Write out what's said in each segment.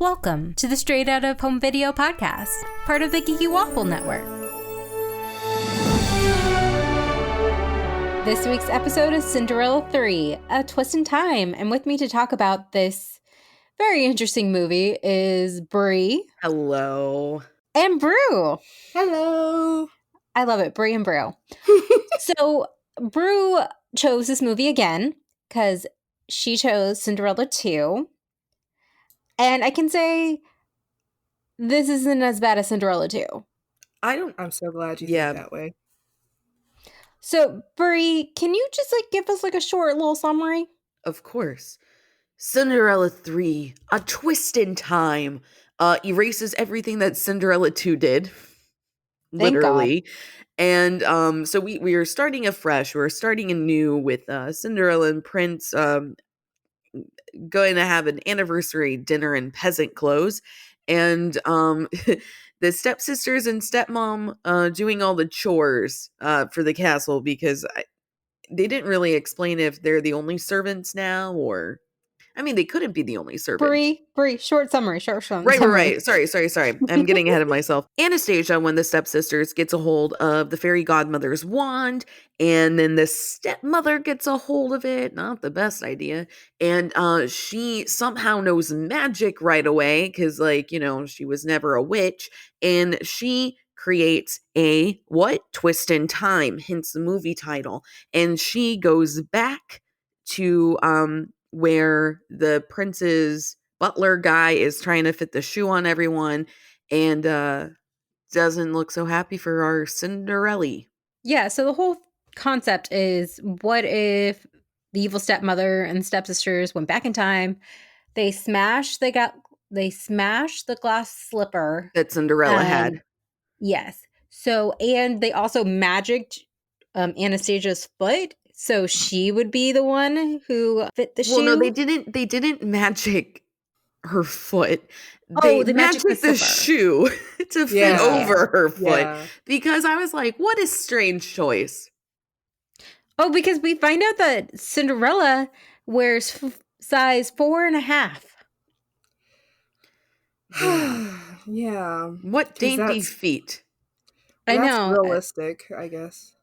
Welcome to the Straight Out of Home Video podcast, part of the Geeky Waffle Network. This week's episode is Cinderella 3, A Twist in Time, and with me to talk about this very interesting movie is Bree. Hello. And Brew. Hello. I love it, Bree and Brew. So, Brew chose this movie again, because she chose Cinderella 2. And I can say this isn't as bad as Cinderella 2. I'm so glad you think that way. So, Brie, can you just give us a short little summary? Of course. Cinderella 3, A Twist in Time, erases everything that Cinderella 2 did. Literally. And so we are starting afresh. We're starting anew with Cinderella and Prince going to have an anniversary dinner in peasant clothes, and the stepsisters and stepmom doing all the chores for the castle, because they didn't really explain if they're the only servants now, or I mean, they couldn't be the only servants. Brie, short summary. Right. Sorry. I'm getting ahead of myself. Anastasia, one of the stepsisters, gets a hold of the Fairy Godmother's wand, and then the stepmother gets a hold of it. Not the best idea. And she somehow knows magic right away, because, she was never a witch. And she creates a twist in time, hence the movie title. And she goes back to where the prince's butler guy is trying to fit the shoe on everyone, and doesn't look so happy for our Cinderella. Yeah, so the whole concept is, what if the evil stepmother and stepsisters went back in time, they smashed the glass slipper that Cinderella had. Yes. So, and they also magicked Anastasia's foot, so she would be the one who fit the shoe. Well, no, they didn't magic her foot. They magicked the shoe to fit over her foot. Because I was like, what a strange choice. Oh, because we find out that Cinderella wears size 4.5. Yeah. What dainty feet. I know. Realistic, I guess.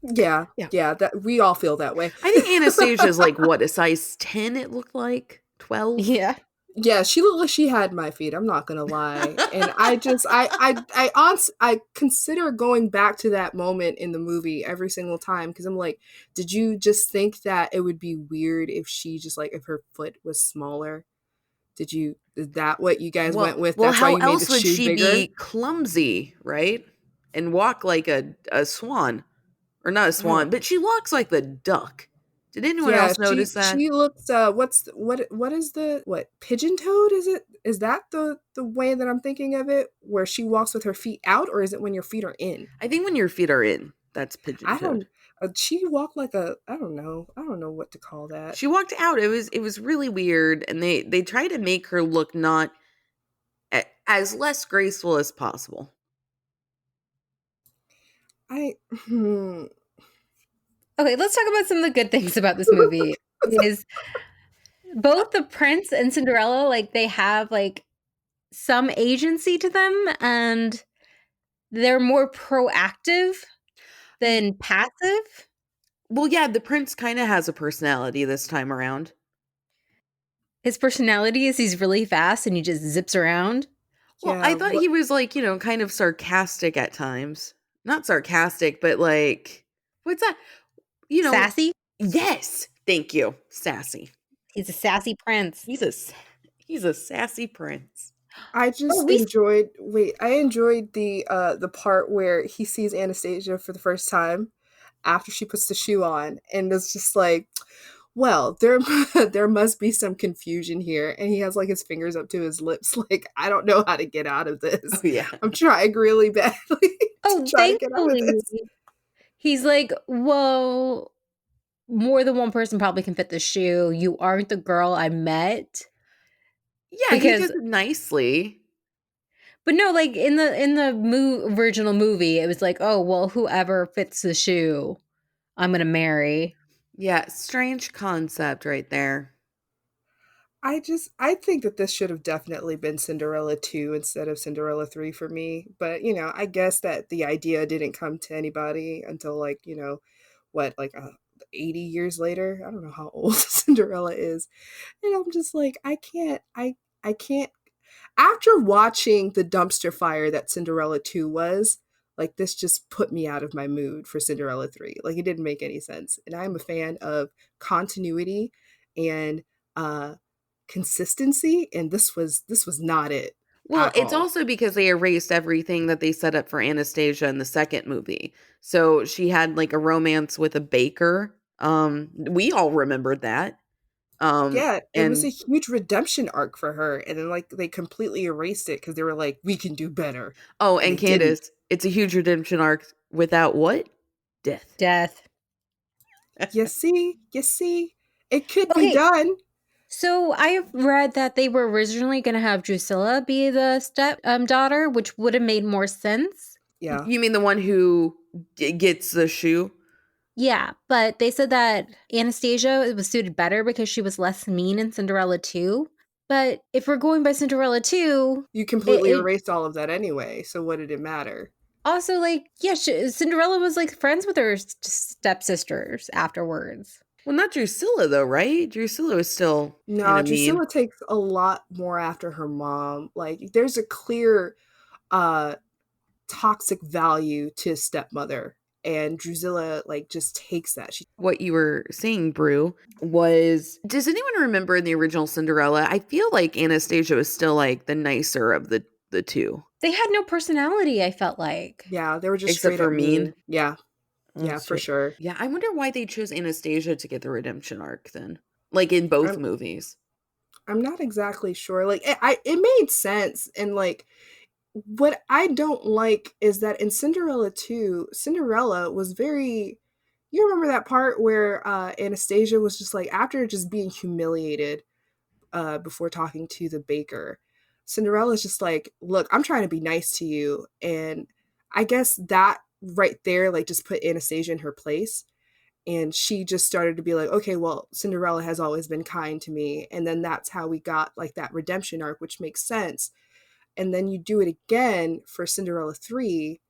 Yeah, that we all feel that way. I think Anastasia's a size 10 it looked like? 12? Yeah, she looked like she had my feet, I'm not gonna lie. And I consider going back to that moment in the movie every single time, because I'm like, did you just think that it would be weird if she just if her foot was smaller? Is that what you guys went with? Well, that's why how you made else the would shoe she bigger? be clumsy, right? And walk like a swan. Or not a swan, but she walks like the duck. Did anyone else notice that? She looks what is the pigeon toed? Is that the way that I'm thinking of it, where she walks with her feet out, or is it when your feet are in? I think when your feet are in, that's pigeon toed. She walked like I don't know what to call that. She walked out. It was really weird, and they try to make her look not as less graceful as possible. Okay, let's talk about some of the good things about this movie. Is both the prince and Cinderella, they have some agency to them, and they're more proactive than passive. Well, yeah, the prince kind of has a personality this time around. His personality is he's really fast and he just zips around. Well, I thought he was kind of sarcastic at times. Not sarcastic, but what's that? Sassy? Yes. Thank you. sassy. He's a sassy prince. He's a sassy prince. I just enjoyed the part where he sees Anastasia for the first time after she puts the shoe on, and it's just well, there must be some confusion here, and he has his fingers up to his lips, I don't know how to get out of this. Oh, yeah. I'm trying really badly. Thankfully, he's well, more than one person probably can fit the shoe. You aren't the girl I met. Yeah, he does it nicely. But no, in the original movie, it was oh, well, whoever fits the shoe, I'm gonna marry. Yeah, strange concept right there. I think that this should have definitely been Cinderella 2 instead of Cinderella 3 for me. But, I guess that the idea didn't come to anybody until like, what, like 80 years later? I don't know how old Cinderella is. And I'm just like, I can't. After watching the dumpster fire that Cinderella 2 was, like this just put me out of my mood for Cinderella 3. Like it didn't make any sense. And I'm a fan of continuity and uh consistency, and this was not it Well, at it's all. also because they erased everything that they set up for Anastasia in the second movie. So she had like a romance with a baker. We all remembered that. Yeah, it was a And huge redemption arc for her, and then like they completely erased it because they were like, we can do better. oh, And and they didn't. Candace, it's a huge redemption arc without what? Death. Death. You see, it could be Okay, done. so I've read that they were originally going to have Drusilla be the step daughter, which would have made more sense. Yeah. You mean the one who gets the shoe? Yeah, but they said that Anastasia was suited better because she was less mean in Cinderella 2. But if we're going by Cinderella 2, You it, completely it erased all of that anyway, so what did it matter? also, like, yeah, Cinderella was like friends with her stepsisters afterwards. Well, not Drusilla though, right? Drusilla was still kind No, of mean. Drusilla takes a lot more after her mom. Like there's a clear uh toxic value to stepmother, and Drusilla like just takes that. She What you were saying, Brew, was does anyone remember in the original Cinderella? I feel like Anastasia was still like the nicer of the two, They had no personality, I felt like. Yeah, they were just except straight for up mean. mean. Yeah. Oh, Yeah, for shit. sure. Yeah, I wonder why they chose Anastasia to get the redemption arc then, like in both I'm movies. I'm not exactly sure. Like it made sense, and like what I don't like is that in Cinderella 2, Cinderella was very, you remember that part where Anastasia was just like, after just being humiliated before talking to the baker, Cinderella's just like, look, I'm trying to be nice to you. And I guess that right there, like, just put Anastasia in her place. And she just started to be like, okay, well, Cinderella has always been kind to me. And then that's how we got like that redemption arc, which makes sense. And then you do it again for Cinderella 3,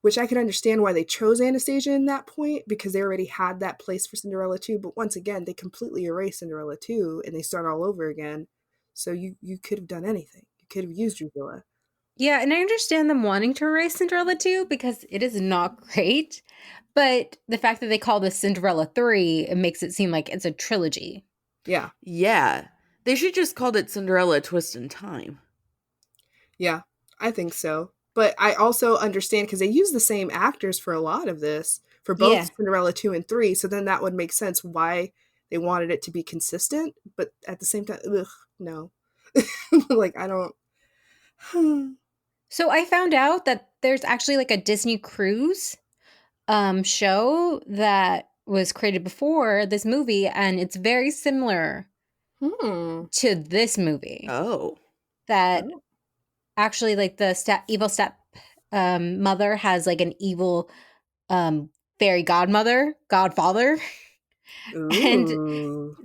which I can understand why they chose Anastasia in that point because they already had that place for Cinderella 2. But once again, they completely erase Cinderella 2 and they start all over again. So you could have done anything. You could have used Drusilla. Yeah, and I understand them wanting to erase Cinderella 2 because it is not great. But the fact that they call this Cinderella 3, it makes it seem like it's a trilogy. Yeah. Yeah, they should just called it Cinderella: A Twist in Time. Yeah, I think so. But I also understand because they use the same actors for a lot of this, for Yeah. both Cinderella 2 and 3. So then that would make sense why they wanted it to be consistent. But at the same time, ugh, no. Like, I don't. So I found out that there's actually like a Disney cruise show that was created before this movie, and it's very similar Hmm. to this movie. Oh, That Oh. actually, like, the evil step mother has like an evil fairy godfather, and Ooh.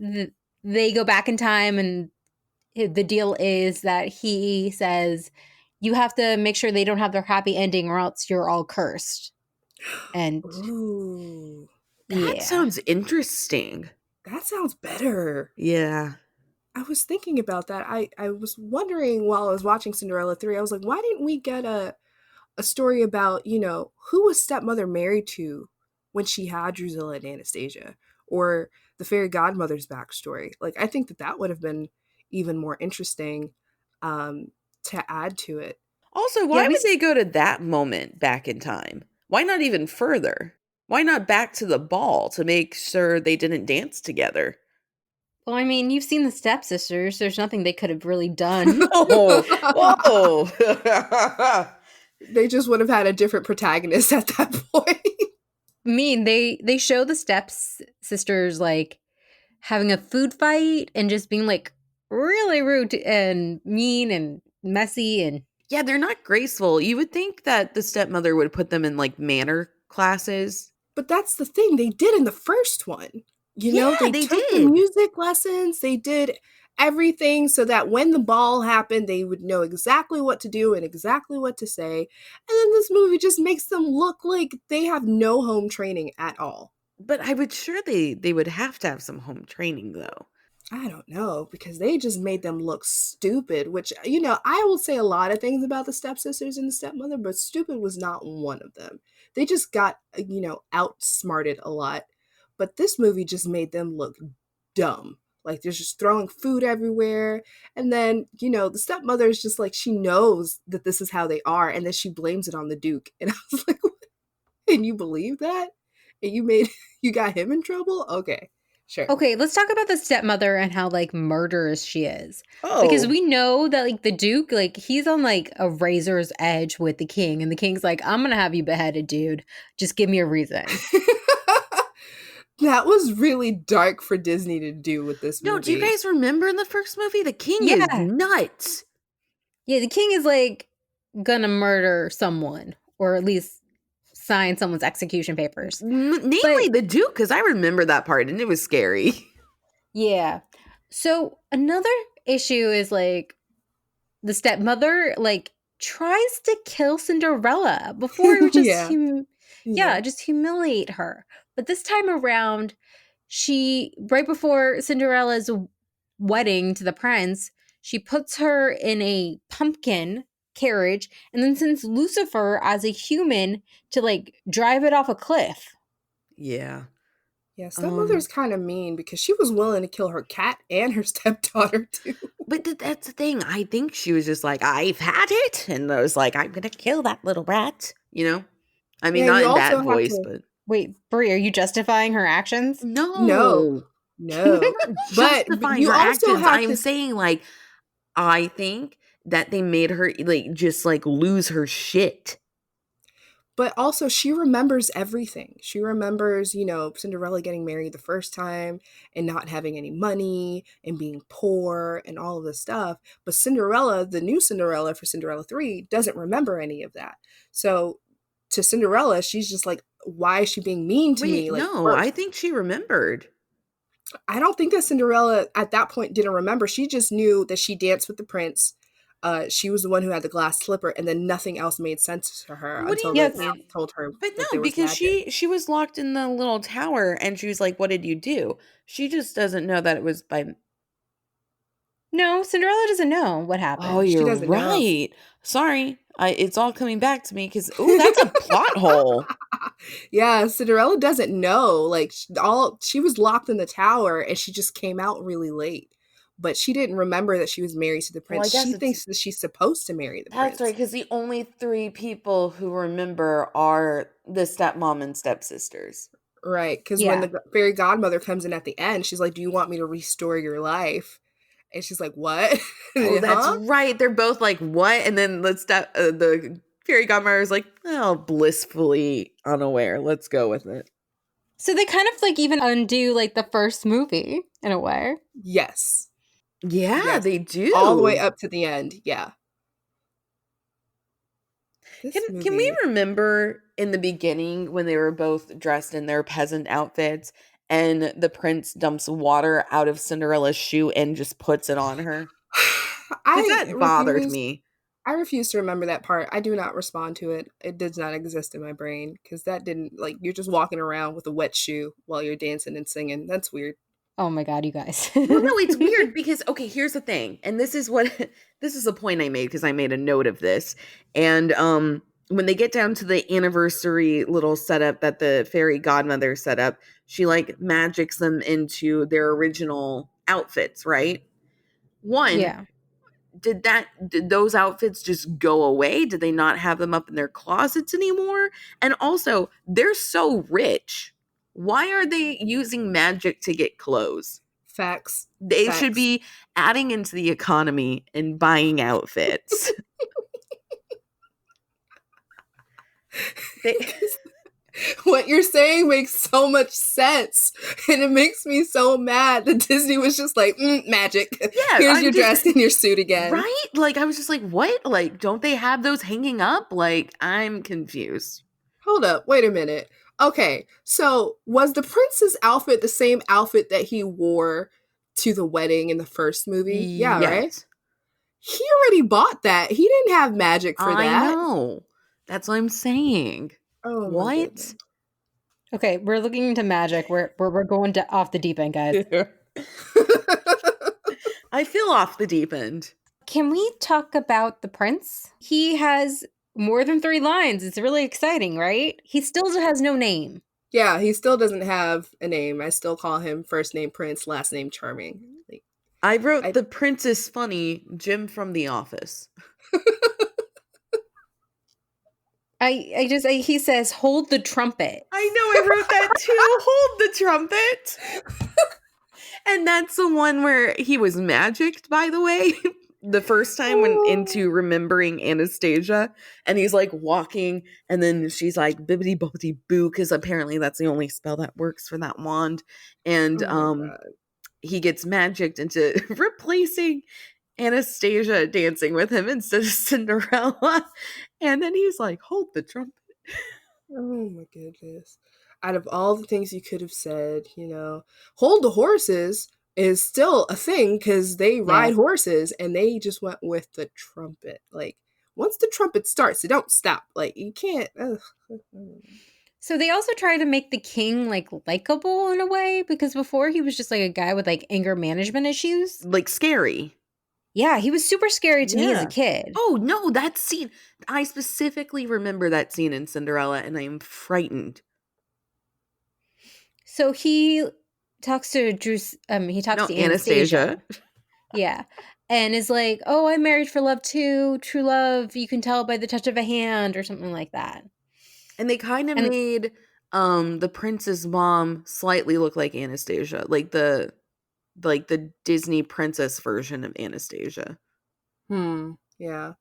they go back in time, and the deal is that he says you have to make sure they don't have their happy ending or else you're all cursed. And Ooh. that yeah. sounds interesting. That sounds better. Yeah. I was thinking about that. I was wondering while I was watching Cinderella 3, I was like, why didn't we get a story about, who was stepmother married to when she had Drusilla and Anastasia, or the fairy godmother's backstory. Like, I think that that would have been even more interesting to add to it. Also, Yeah, why would they go to that moment back in time? Why not even further? Why not back to the ball to make sure they didn't dance together? well, I mean, you've seen the stepsisters. There's nothing they could have really done. Oh, whoa. They just would have had a different protagonist at that point. I mean, they show the stepsisters like having a food fight and just being like really rude and mean and messy, and Yeah, they're not graceful. You would think that the stepmother would put them in like manner classes. But that's the thing they did in the first one. Yeah, They they took the did. music lessons, they did everything so that when the ball happened, they would know exactly what to do and exactly what to say. And then this movie just makes them look like they have no home training at all. But I would sure they would have to have some home training though. I don't know, because they just made them look stupid, which, I will say a lot of things about the stepsisters and the stepmother, but stupid was not one of them. They just got, outsmarted a lot. But this movie just made them look dumb. Like, they're just throwing food everywhere. And then, the stepmother is just like, she knows that this is how they are, and then she blames it on the Duke. And I was like, what? And you believe that? And you got him in trouble? Okay. Sure. Okay, let's talk about the stepmother and how like murderous she is. Oh. Because we know that like the Duke, like he's on like a razor's edge with the king, and the king's like, I'm gonna have you beheaded, dude. Just give me a reason. That was really dark for Disney to do with this movie. No, do you guys remember in the first movie? The king is nuts. Yeah, the king is like gonna murder someone, or at least sign someone's execution papers. Namely the Duke, because I remember that part and it was scary. Yeah. So another issue is like the stepmother like tries to kill Cinderella before just just humiliate her. But this time around, she right before Cinderella's wedding to the prince, she puts her in a pumpkin carriage and then sends Lucifer as a human to like drive it off a cliff. Yeah. Yeah, stepmother's kind of mean because she was willing to kill her cat and her stepdaughter too. But that's the thing. I think she was just like, I've had it. And I was like, I'm going to kill that little rat. I mean, not in that voice, but. Wait, Brie, are you justifying her actions? No. But you also have I'm saying, like, I think that they made her, like, just, like, lose her shit. But also, she remembers everything. She remembers, Cinderella getting married the first time and not having any money and being poor and all of this stuff. But Cinderella, the new Cinderella for Cinderella 3, doesn't remember any of that. So to Cinderella, she's just like, why is she being mean to me? Like, no, I think she remembered. I don't think that Cinderella at that point didn't remember. She just knew that she danced with the prince. She was the one who had the glass slipper, and then nothing else made sense to her until they told her. But no, because she was locked in the little tower, and she was like, "What did you do?" She just doesn't know that it was by. No, Cinderella doesn't know what happened. Oh, you're right. Know. Sorry, it's all coming back to me because that's a plot hole. Yeah, Cinderella doesn't know. Like she was locked in the tower, and she just came out really late. But she didn't remember that she was married to the prince. She thinks that she's supposed to marry the prince. That's right, because the only 3 people who remember are the stepmom and stepsisters. Right, because when the fairy godmother comes in at the end, she's like, do you want me to restore your life? And she's like, what? Oh, that's right. They're both like, what? And then the fairy godmother is like, oh, blissfully unaware. Let's go with it. So they kind of like even undo like the first movie in a way. Yes. Yeah, they do. All the way up to the end. Yeah. Can we remember in the beginning when they were both dressed in their peasant outfits and the prince dumps water out of Cinderella's shoe and just puts it on her? That bothered me. I refuse to remember that part. I do not respond to it. It does not exist in my brain because that didn't, like, you're just walking around with a wet shoe while you're dancing and singing. That's weird. Oh my God, you guys. Well, no, it's weird because, okay, here's the thing. And this is a point I made because I made a note of this. And when they get down to the anniversary little setup that the fairy godmother set up, she like magics them into their original outfits, right? Did those outfits just go away? Did they not have them up in their closets anymore? And also, they're so rich. Why are they using magic to get clothes? Facts. They should be adding into the economy and buying outfits. What you're saying makes so much sense. And it makes me so mad that Disney was just like, magic. Yeah, here's your dress and your suit again. Right? Like, I was just like, what? Like, don't they have those hanging up? Like, I'm confused. Hold up. Wait a minute. Okay, so was the prince's outfit the same outfit that he wore to the wedding in the first movie. Yeah, right? Yes. He already bought that. He didn't have magic for I that. know. That's what I'm saying. Oh my What? goodness. Okay, we're looking into magic. We're going off the deep end, guys. I feel off the deep end. Can we talk about the prince? He has more than 3 lines. It's really exciting, right? He still has no name. Yeah, he still doesn't have a name. I still call him first name Prince, last name Charming. Like, I wrote the prince is funny, Jim from The Office. He says, hold the trumpet. I know, I wrote that too. Hold the trumpet. And that's the one where he was magicked, by the way. The first time when into remembering Anastasia, and he's like walking, and then she's like bibbity bobbity boo, because apparently that's the only spell that works for that wand. And he gets magicked into replacing Anastasia dancing with him instead of Cinderella. And then he's like, hold the trumpet. Oh my goodness. Out of all the things you could have said, hold the horses is still a thing because they ride horses, and they just went with the trumpet. Like, once the trumpet starts, it don't stop. Like, you can't. So they also try to make the king like likable in a way, because before he was just like a guy with like anger management issues. Like scary. Yeah, he was super scary to me as a kid. Oh, no, that scene. I specifically remember that scene in Cinderella, and I am frightened. So he talks to to Anastasia. Yeah. And is like, oh, I'm married for love too. True love, you can tell by the touch of a hand, or something like that. And they kind of made the prince's mom slightly look like Anastasia, like the Disney princess version of Anastasia. Yeah.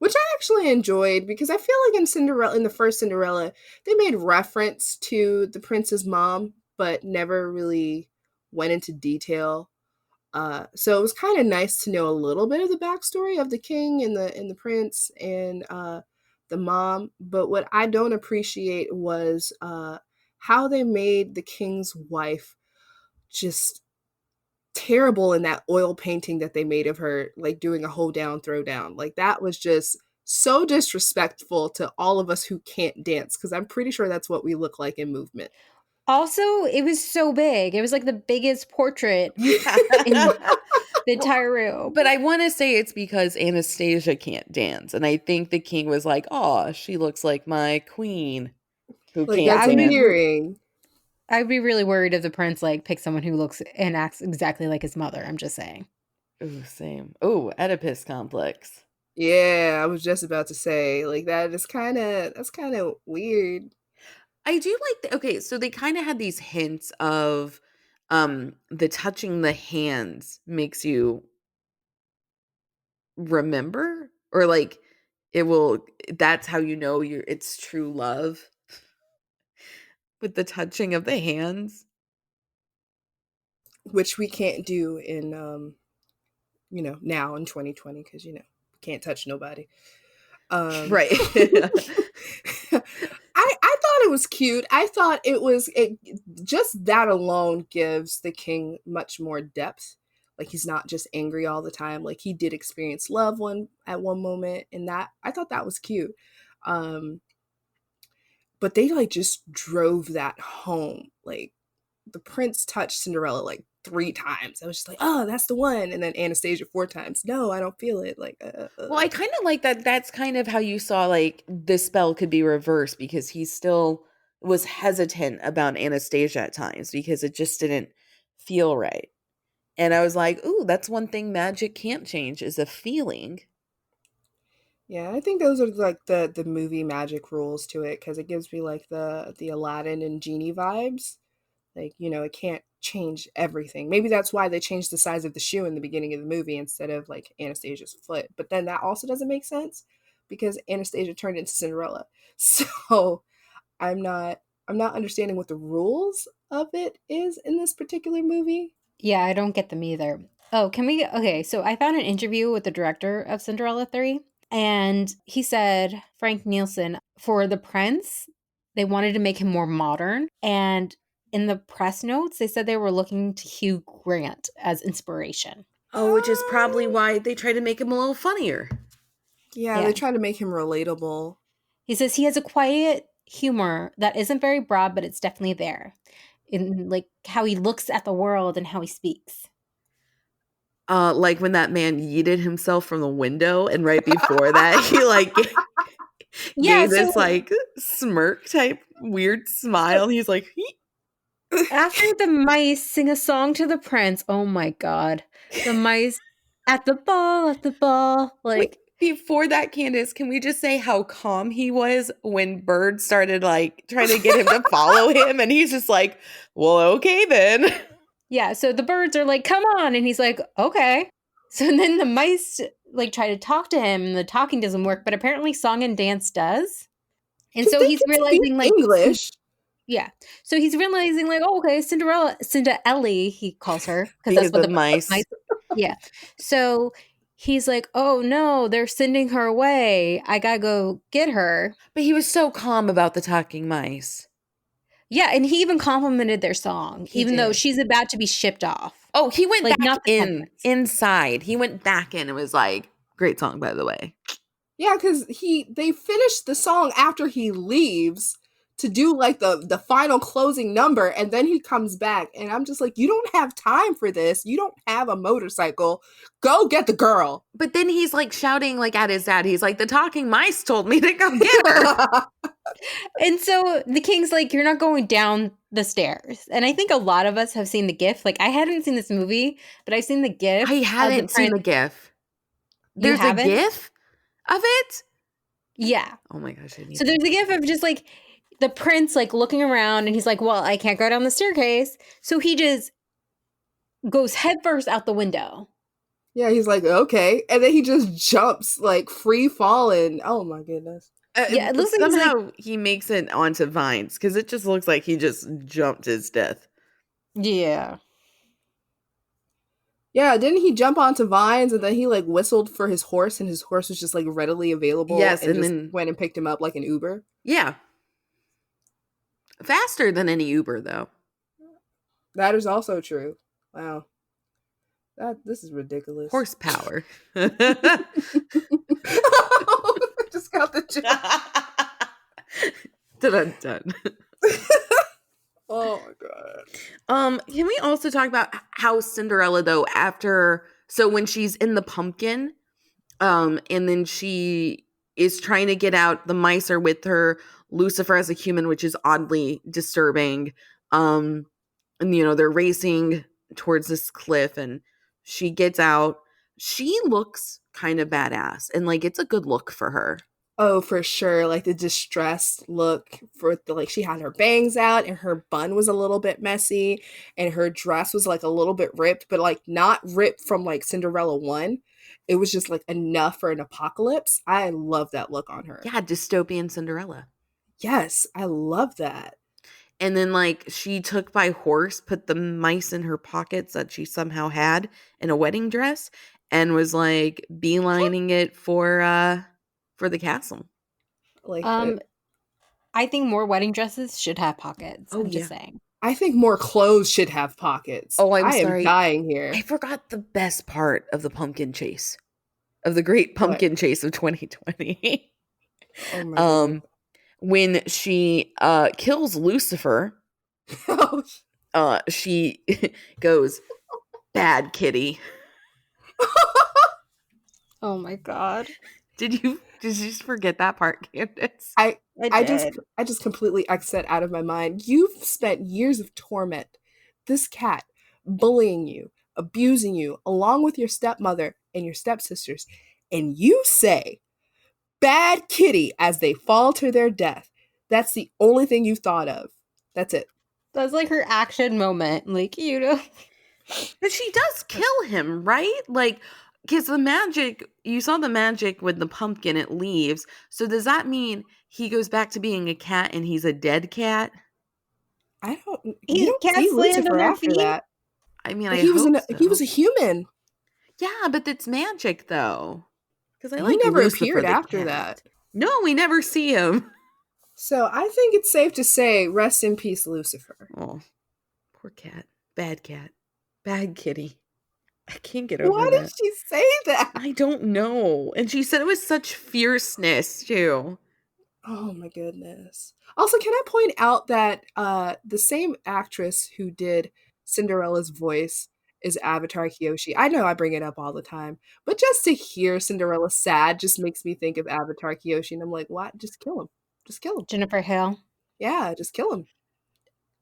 Which I actually enjoyed, because I feel like in the first Cinderella, they made reference to the prince's mom, but never really went into detail. So it was kind of nice to know a little bit of the backstory of the king and the prince and the mom. But what I don't appreciate was how they made the king's wife just terrible in that oil painting that they made of her, like doing a hold down, throw down. Like, that was just so disrespectful to all of us who can't dance, because I'm pretty sure that's what we look like in movement. Also, it was so big. It was like the biggest portrait in the entire room. But I want to say it's because Anastasia can't dance. And I think the king was like, oh, she looks like my queen who Like, can't that's dance. endearing. I'd be really worried if the prince like picked someone who looks and acts exactly like his mother. I'm just saying. Ooh, same. Ooh, Oedipus complex. Yeah, I was just about to say, like, that's kind of weird. I do like okay, so they kind of had these hints of the touching the hands makes you remember, or like that's how you know it's true love, with the touching of the hands, Which we can't do in now in 2020, because can't touch nobody. Right. I thought it was cute. I thought just that alone gives the king much more depth. Like, he's not just angry all the time. Like, he did experience love at one moment, and that I thought that was cute. But they like just drove that home. Like, the prince touched Cinderella like 3 times. I was just like, oh, that's the one. And then Anastasia 4 times. No, I don't feel it. Like, Well, I kind of like that. That's kind of how you saw like the spell could be reversed, because he still was hesitant about Anastasia at times because it just didn't feel right. And I was like, ooh, that's one thing magic can't change, is a feeling. Yeah, I think those are like the movie magic rules to it, because it gives me like the Aladdin and Genie vibes. Like, it can't change everything. Maybe that's why they changed the size of the shoe in the beginning of the movie instead of like Anastasia's foot. But then that also doesn't make sense, because Anastasia turned into Cinderella. So I'm not understanding what the rules of it is in this particular movie. Yeah, I don't get them either. Oh, okay, so I found an interview with the director of Cinderella 3, and he said, Frank Nielsen, for the prince, they wanted to make him more modern, and in the press notes, they said they were looking to Hugh Grant as inspiration. Oh, which is probably why they try to make him a little funnier. Yeah, they try to make him relatable. He says he has a quiet humor that isn't very broad, but it's definitely there. In like how he looks at the world and how he speaks. Like when that man yeeted himself from the window, and right before that, he like gave this like smirk type weird smile. He's like, after the mice sing a song to the prince, oh my god, the mice at the ball, like. Wait, before that, Candace, can we just say how calm he was when Bird started like trying to get him to follow him, and he's just like, well, okay then. Yeah, so the birds are like, come on, and he's like, okay. So then the mice like try to talk to him, and the talking doesn't work, but apparently song and dance does. And so he's realizing like English. Yeah. So he's realizing like, oh, okay, Cinderella, he calls her because that's what the mice. Yeah. So he's like, oh no, they're sending her away. I gotta go get her. But he was so calm about the talking mice. Yeah, and he even complimented their song, even though she's about to be shipped off. Oh, he went like, back inside. He went back in and was like, great song, by the way. Yeah, because they finished the song after he leaves to do like the final closing number, and then he comes back, and I'm just like, you don't have time for this. You don't have a motorcycle. Go get the girl. But then he's like shouting like at his dad. He's like, the talking mice told me to go get her. And so the king's like, you're not going down the stairs. And I think a lot of us have seen the GIF. Like, I hadn't seen this movie, but I've seen the GIF. I hadn't seen the GIF. There's a GIF of it? Yeah. Oh my gosh. So there's a GIF of just like the prince like looking around, and he's like, well, I can't go down the staircase. So he just goes headfirst out the window. Yeah, he's like, okay. And then he just jumps like free falling. Oh my goodness. Yeah, it looks like somehow he makes it onto vines because it just looks like he just jumped his death. Yeah. Yeah, didn't he jump onto vines and then he like whistled for his horse and his horse was just like readily available? Yes, and then went and picked him up like an Uber. Yeah. Faster than any Uber though. That is also true. Wow. This is ridiculous. Horsepower. Just got the joke. Dun-dun-dun. Oh my god. Can we also talk about how Cinderella though so when she's in the pumpkin, and then she is trying to get out, the mice are with her, Lucifer as a human, which is oddly disturbing. And they're racing towards this cliff and she gets out. She looks kind of badass and like it's a good look for her. Oh, for sure. Like the distressed look she had her bangs out and her bun was a little bit messy and her dress was like a little bit ripped, but like not ripped from like Cinderella 1. It was just like enough for an apocalypse. I love that look on her. Yeah, dystopian Cinderella. Yes, I love that. And then like she took by horse, put the mice in her pockets that she somehow had in a wedding dress and was like beelining it for the castle. Like I think more wedding dresses should have pockets. I'm just saying. I think more clothes should have pockets. Oh, I'm sorry. am dying here. I forgot the best part of the pumpkin chase. Of the great pumpkin chase of 2020. Oh my God. When she kills Lucifer, she goes, bad kitty. Oh my God. Did you just forget that part, Candace? I just completely exit out of my mind. You've spent years of torment. This cat bullying you, abusing you, along with your stepmother and your stepsisters, and you say, bad kitty, as they fall to their death. That's the only thing you've thought of. That's it. That's like her action moment. Like, But she does kill him, right? Like, because you saw the magic with the pumpkin, it leaves. So does that mean he goes back to being a cat and he's a dead cat? I don't. You don't see Lucifer after that. I mean, he was a human. Yeah, but it's magic though. Because he never Lucifer appeared after that. No, we never see him. So I think it's safe to say, rest in peace, Lucifer. Oh, Poor cat. Bad cat. Bad kitty. I can't get over Why did that. she say that? I don't know. And she said it was such fierceness, too. Oh my goodness. Also, can I point out that the same actress who did Cinderella's voice is Avatar Kyoshi. I know I bring it up all the time, but just to hear Cinderella sad just makes me think of Avatar Kyoshi, and I'm like, what? Just kill him. Just kill him. Jennifer Hale. Yeah, just kill him.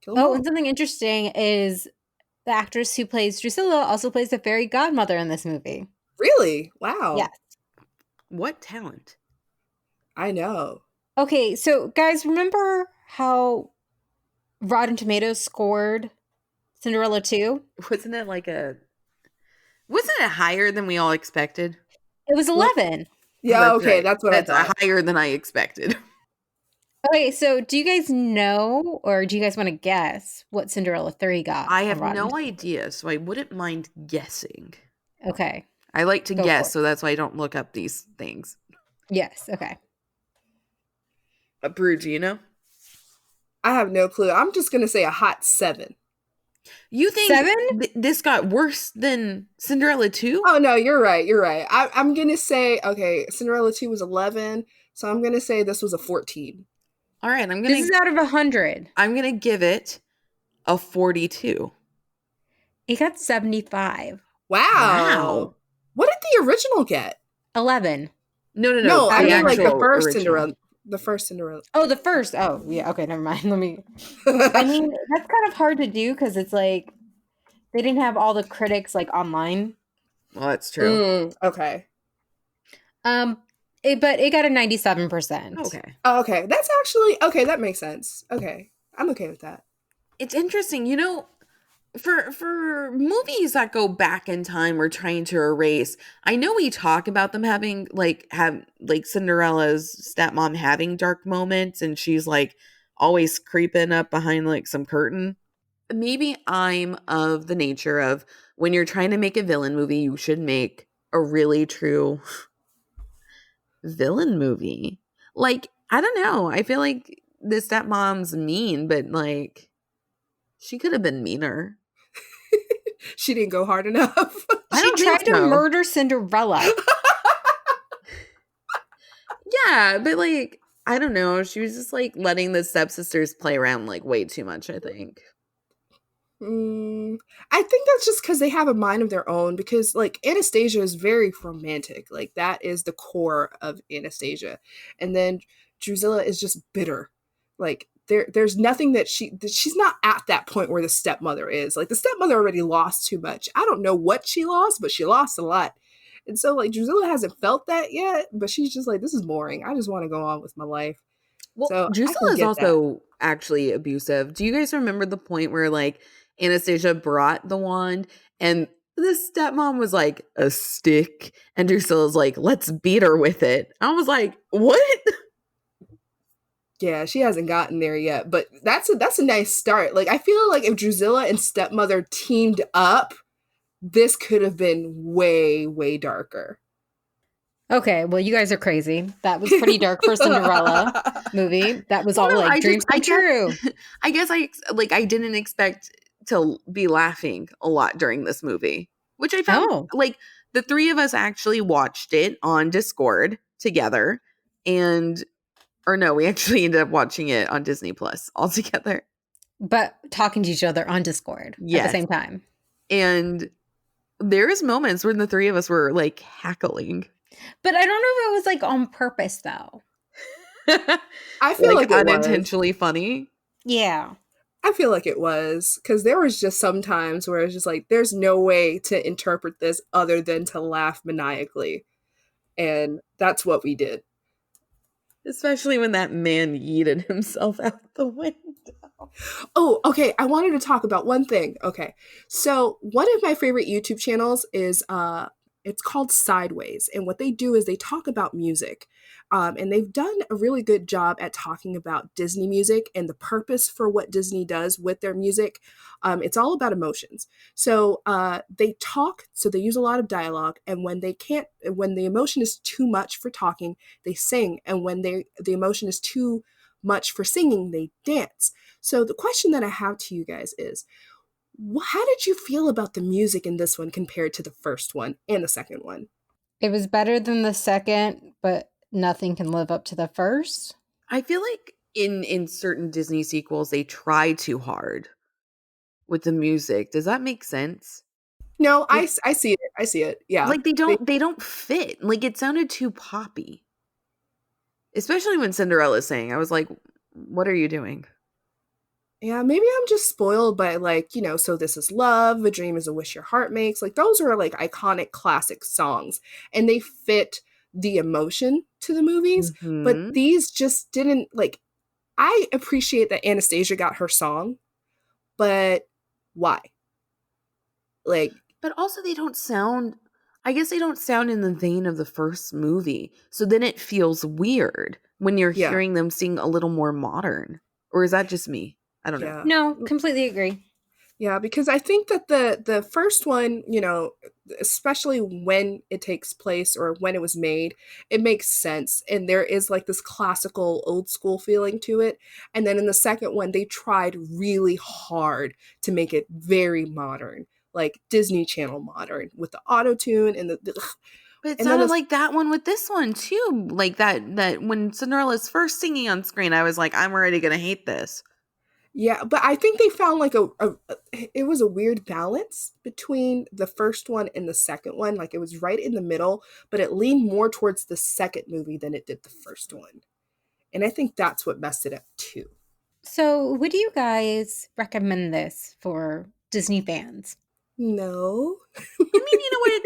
Kill him Oh, all. and something interesting is the actress who plays Drusilla also plays the fairy godmother in this movie. Really? Wow. Yes. What talent? I know. Okay, so guys, remember how Rotten Tomatoes scored Cinderella 2? Wasn't it higher than we all expected? It was What? 11. Yeah, That's okay, right. that's what I thought. Higher than I expected. Okay, so do you guys know, or do you guys want to guess what Cinderella 3 got? I on have Rotten no Tomatoes? idea, so I wouldn't mind guessing. Okay. I like to Go for guess, it. so that's why I don't look up these things. Yes, okay. Brew, do you know? I have no clue. I'm just gonna say a hot 7. You think 7? This got worse than Cinderella 2? Oh no, you're right. You're right. I'm gonna say okay. Cinderella 2 was 11, so I'm gonna say this was a 14. All right, This is out of 100. I'm gonna give it a 42. It got 75. Wow. What did the original get? 11. No. No, I the mean like the actual first original. Cinderella. The first Cinderella. Oh, the first. Oh, yeah. Okay, never mind. I mean, that's kind of hard to do because it's like they didn't have all the critics like online. Well, that's true. Okay. But it got a 97%. Okay. Oh, okay. That's actually okay. That makes sense. Okay, I'm okay with that. It's interesting, for movies that go back in time or trying to erase. I know we talk about them having Cinderella's stepmom having dark moments, and she's like always creeping up behind like some curtain. Maybe I'm of the nature of when you're trying to make a villain movie, you should make a really true villain movie. Like, I don't know. I feel like the stepmom's mean, but like she could have been meaner. She didn't go hard enough. She tried to murder Cinderella. Yeah, but like, I don't know. She was just like letting the stepsisters play around like way too much, I think. I think that's just because they have a mind of their own, because like Anastasia is very romantic. Like that is the core of Anastasia. And then Drusilla is just bitter. Like there's nothing that she's not at that point where the stepmother is. Like the stepmother already lost too much. I don't know what she lost, but she lost a lot. And so like Drusilla hasn't felt that yet, but she's just like, this is boring. I just want to go on with my life. Well, So Drusilla is also actually abusive. Do you guys remember the point where like Anastasia brought the wand and the stepmom was like, a stick, and Drusilla's like, let's beat her with it? I was like, what? Yeah, she hasn't gotten there yet, but that's a nice start. Like I feel like if Drusilla and stepmother teamed up, this could have been way, way darker. Okay, well, you guys are crazy. That was pretty dark for a Cinderella movie. That was all like dreams come true. I guess I didn't expect to be laughing a lot during this movie, which I found like the three of us actually watched it on Discord together, we actually ended up watching it on Disney Plus all together. But talking to each other on Discord at the same time. And there's moments when the three of us were like hackling. But I don't know if it was like on purpose though. I feel like it unintentionally funny. Yeah. I feel like it was, because there was just some times where it's just like, there's no way to interpret this other than to laugh maniacally. And that's what we did. Especially when that man yeeted himself out the window. Oh, okay. I wanted to talk about one thing. Okay. So one of my favorite YouTube channels is it's called Sideways. And what they do is they talk about music. And they've done a really good job at talking about Disney music and the purpose for what Disney does with their music. It's all about emotions. So they talk, so they use a lot of dialogue. And when the emotion is too much for talking, they sing. And when the emotion is too much for singing, they dance. So the question that I have to you guys is, how did you feel about the music in this one compared to the first one and the second one? It was better than the second, but nothing can live up to the first. I feel like in certain Disney sequels they try too hard with the music. Does that make sense? No, Like, I see it. I see it. Yeah. like they don't fit. Like it sounded too poppy. Especially when Cinderella sang. I was like, what are you doing? Yeah, maybe I'm just spoiled by like, So This Is Love, A Dream Is a Wish Your Heart Makes. Like those are like iconic classic songs and they fit the emotion to the movies, but Mhm. these just didn't like I appreciate that Anastasia got her song, but why? Like, But also they don't sound I guess they don't sound in the vein of the first movie. So then it feels weird when you're yeah, hearing them sing a little more modern. Or is that just me? I don't know. yeah. No, completely agree. Yeah, because I think that the first one, especially when it takes place or when it was made, it makes sense and there is like this classical old school feeling to it. And then in the second one they tried really hard to make it very modern, like Disney Channel modern with the auto-tune and the But it and then sounded the like that one with this one too. Like that when Cinderella's first singing on screen, I was like, I'm already gonna hate this. Yeah, but I think they found like it was a weird balance between the first one and the second one. Like it was right in the middle, but it leaned more towards the second movie than it did the first one. And I think that's what messed it up too. So, would you guys recommend this for Disney fans? No. I mean, you know what?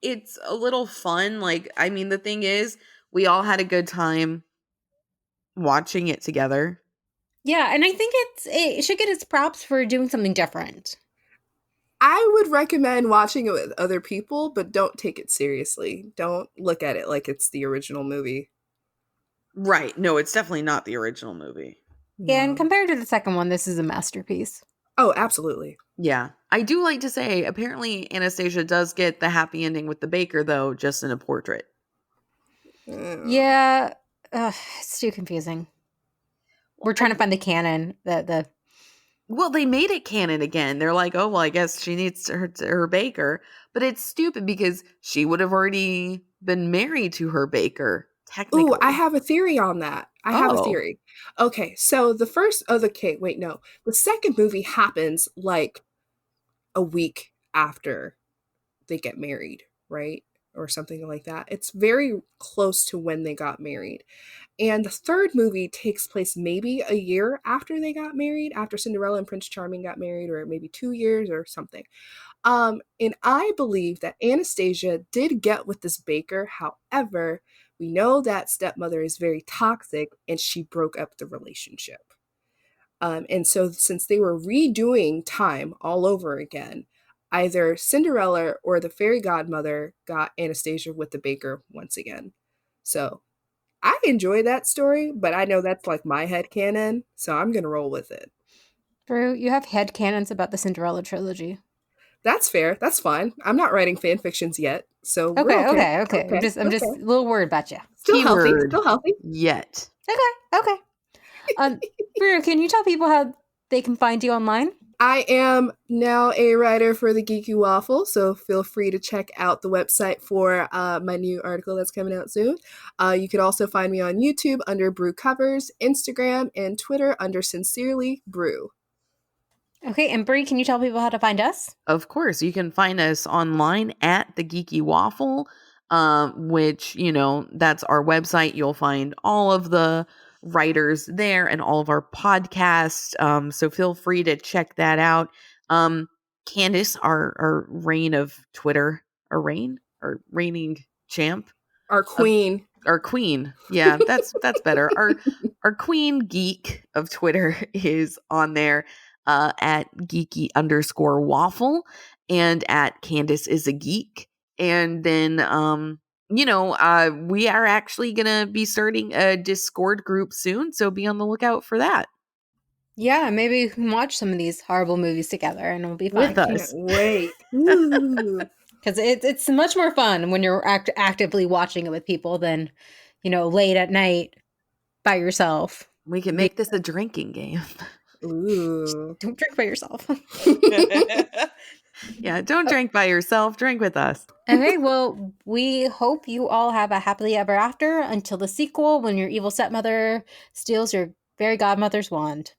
It's a little fun. Like, I mean, the thing is, we all had a good time watching it together. Yeah, and I think it should get its props for doing something different. I would recommend watching it with other people, but don't take it seriously. Don't look at it like it's the original movie. Right. No, it's definitely not the original movie. And No. compared to the second one, this is a masterpiece. Oh, absolutely. Yeah. I do like to say, apparently, Anastasia does get the happy ending with the baker, though, just in a portrait. Yeah, it's too confusing. We're trying to find the canon. Well, they made it canon again. They're like, oh, well, I guess she needs her baker. But it's stupid because she would have already been married to her baker, Ooh, I technically. have a theory on that. I have a Oh. theory. Okay, so okay, wait, no. The second movie happens like a week after they get married, right? Or something like that. It's very close to when they got married. And the third movie takes place maybe a year after they got married, after Cinderella and Prince Charming got married, or maybe 2 years or something. And I believe that Anastasia did get with this baker. However, we know that stepmother is very toxic and she broke up the relationship. And so, since they were redoing time all over again, either Cinderella or the fairy godmother got Anastasia with the baker once again. So, I enjoy that story, but I know that's like my head canon, so I'm going to roll with it. Drew, you have headcanons about the Cinderella trilogy. That's fair. That's fine. I'm not writing fan fictions yet, so we're Okay, okay. okay, okay. Okay. I'm just Okay. a little worried about you. Still healthy. Keyword Still healthy. yet. Okay, okay. Drew, can you tell people how they can find you online? I am now a writer for the Geeky Waffle, so feel free to check out the website for my new article that's coming out soon. You can also find me on YouTube under Brew Covers, Instagram, and Twitter under Sincerely Brew. Okay, and Brie, can you tell people how to find us? Of course, you can find us online at the Geeky Waffle, which, that's our website. You'll find all of the writers there and all of our podcasts. So feel free to check that out. Candace, our reign of Twitter, our reigning champ, Our queen. our queen. Yeah, that's better. Our queen geek of Twitter is on there at geeky_waffle and at Candace is a geek. And then we are actually gonna be starting a Discord group soon, so be on the lookout for that. Yeah, maybe we can watch some of these horrible movies together and it'll be fun. With Can't us. wait. Ooh. Because it's much more fun when you're actively watching it with people than, late at night by yourself. We can make this a drinking game. Ooh. Don't drink by yourself. Yeah, don't drink by yourself. Drink with us. Okay, well, we hope you all have a happily ever after until the sequel when your evil stepmother steals your fairy godmother's wand.